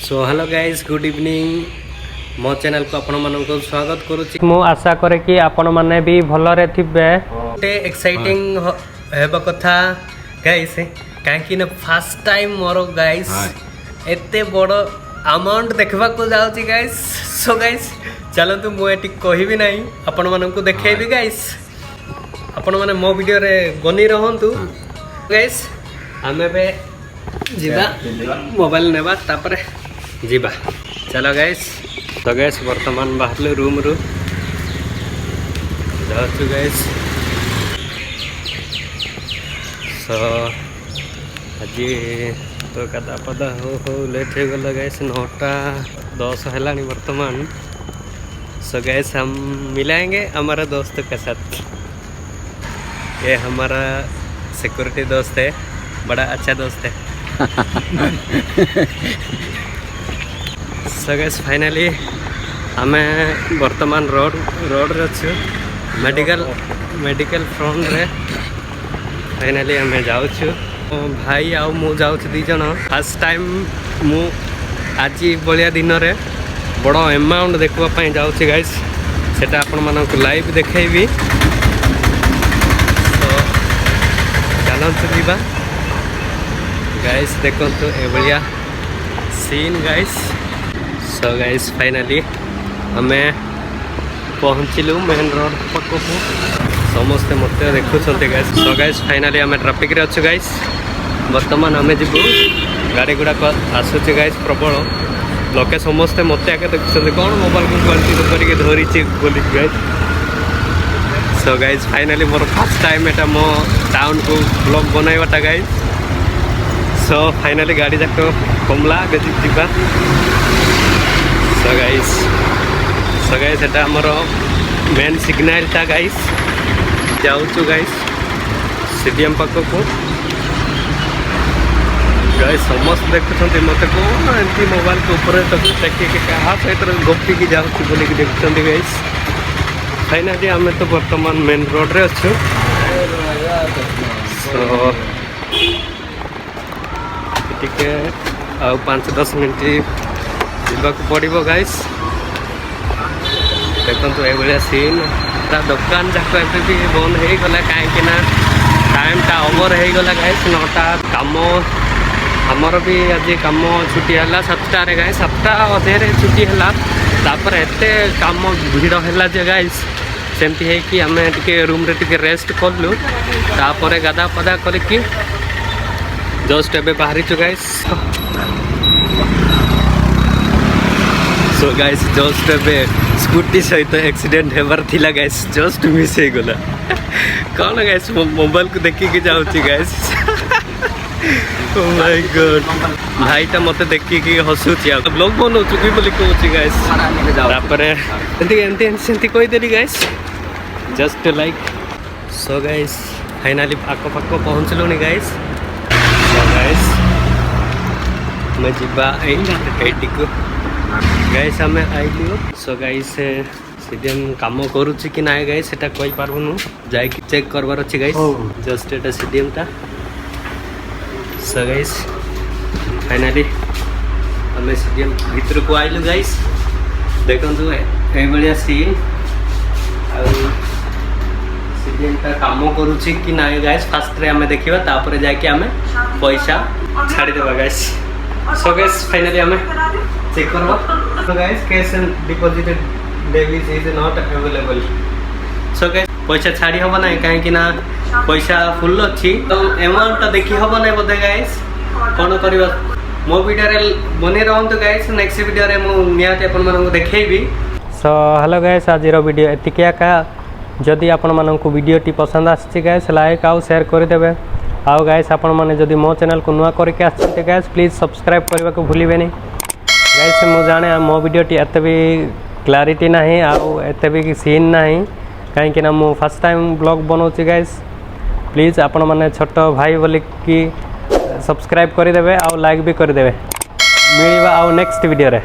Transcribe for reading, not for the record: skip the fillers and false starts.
So hello guys good evening मो channel को आपण मानक स्वागत करूची। मु आशा करे कि आपण माने भी भलरे थिबे। गोटे एक्साइटिंग हेबा कथा गाइस काहेकि न फर्स्ट टाइम मोर गाइस एते बड़ अमाउंट देखबा को जाउची गाइस। सो गाइस चलंतु मु एटी कहिबी नाही आपण मानक देखेबी गाइस। आपण माने मो वीडियो रे बनी रहंतु गाइस। हमें बे जीवा मोबाइल नेबा तापर जीवा चलो गाइस। तो गाइस वर्तमान बाहर रूम रु जाचु गाइस। सो आज तो कदा पदा हो लेट हो गला गाइस 9:10 है वर्तमान। सो गाइस हम मिलाएंगे हमारा दोस्त के साथ। ये हमारा सिक्योरिटी दोस्त है, बड़ा अच्छा दोस्त है। सो गाइस फाइनली हमें वर्तमान रोड रे अच्छे मेडिकल फ्रंट रे फाइनली हमें जाऊँ। भाई आउ मु जाऊँ दी जन फर्स्ट टाइम मु आज बलिया दिन रे बड़ अमाउंट देखा जाऊँ गाइस। सेटा आपण मानक लाइव देखेबी। तो चलते जीवा गाइस देखो तो a scene guys. So guys finally हमें पहुँचलु मेन रोड पाखक। समस्ते मत देखुं गाइस। सो गाइस फाइनली हमें ट्राफिक रे अच्छु गाइस। वर्तमान हमें जीवु गाड़ी गुड़ाक आसूचे गाइस प्रबल लोके समस्ते मत आगे देखुं कौन मोबाइल को क्वालिटी करके धरी बोली guys. So guys finally more first time एटा मो टाउन को ब्लॉग बनवाटा गाइस। सो फाइनली गाड़ी जाक कमला जीवा। सो गाइस एटा हमर मेन सिग्नल था गाइस। जाऊँ गाइस स्टेडियम पाखक गाइस। समस्त देखुं मत कौन एमती मोबाइल के ऊपर तो देखिए क्या सहित गपी की जाऊँ बोल देखुं गाइस। फाइनली आम तो वर्तमान मेन रोड रे अच्छु। सो टिके आउ 5-10 मिनट जावाक पड़ो गाइस। देखो ये सीन दुकान जाक भी बंद हो गला कहीं टाइम टा ओवर हो गला गाइस। 9टा कम आमर भी आज कम छुट्टी है 7टा गाइस। 7टा अधे छुट्टी है तापर एते कम भीड़ है गाइस। सेमती है कि आम टे रूम रे टे रेस्ट कलु तापर गाधा पदा करके जस्ट एबे बाहरी चु गाइस। सो गाइस जस्ट एबे स्कूटी सहित एक्सीडेंट हेबार थिला गाइस। जस्ट मिस हो गला कौन गाइस मोबाइल को देखिए जाऊँगी गाइस। ओ माय गॉड भाईटा मत देखिए हसुची ब्लॉग बनाऊँ बोली कहूँ गाइस। तापर एमती कहीदेली guys just like. So guys finally आक पाख पहुँचलुनी गाइस। सो गाइस मैं जीवा एटी को गाइस आम आइलु। सो गाइस स्टेडियम काम करुच्ची कि ना गाइस सेटा कहि पारबनु जाइक चेक करबार अछि गाइस। जस्ट एटा स्टेडियम ता। सो गाइस फाइनली आम स्टेडियम भीतर को आइलु गाइस। देखंतु ए बलिया सीन आ स्टेडियम ता काम करुच्ची कि ना गाइस फास्ट रे आम देखिबा तापर जाके आम पैसा छाड़ी देबा गाइस। सो गाइस फाइनली आम चेक करबा। तो guys cash and deposited debit is not available. So guys पैसा छाड़ी हबो ना काहे कि ना पैसा फुल अछि तो अमाउंट देखि हबो ना बोधे गाइस। कोन करबा मो वीडियो रे बने रहंतु गाइस। नेक्स्ट वीडियो रे मु नियाते अपन मानन को देखेबी। सो हेलो गाइस आज रो वीडियो एतिकिया का। जदि आपण मानन को वीडियो टी पसंद आछि गाइस लाइक आउ शेयर कर देबे। आउ गाइस आपण माने जदि मो चैनल को नुआ करके आछते गाइस प्लीज सब्सक्राइब करबा को भूलिबेनी गाइस। मु जाने मो वीडियो टी एते भी क्लैरिटी नाही आउ एते भी सीन नाही कहीं ना मु फर्स्ट टाइम ब्लॉग बनाऊँ गाइस। प्लीज आपण माने छोट भाई बोली कि सब्सक्राइब कर देबे आउ लाइक भी कर देबे। मिलबा आउ नेक्स्ट वीडियो रे।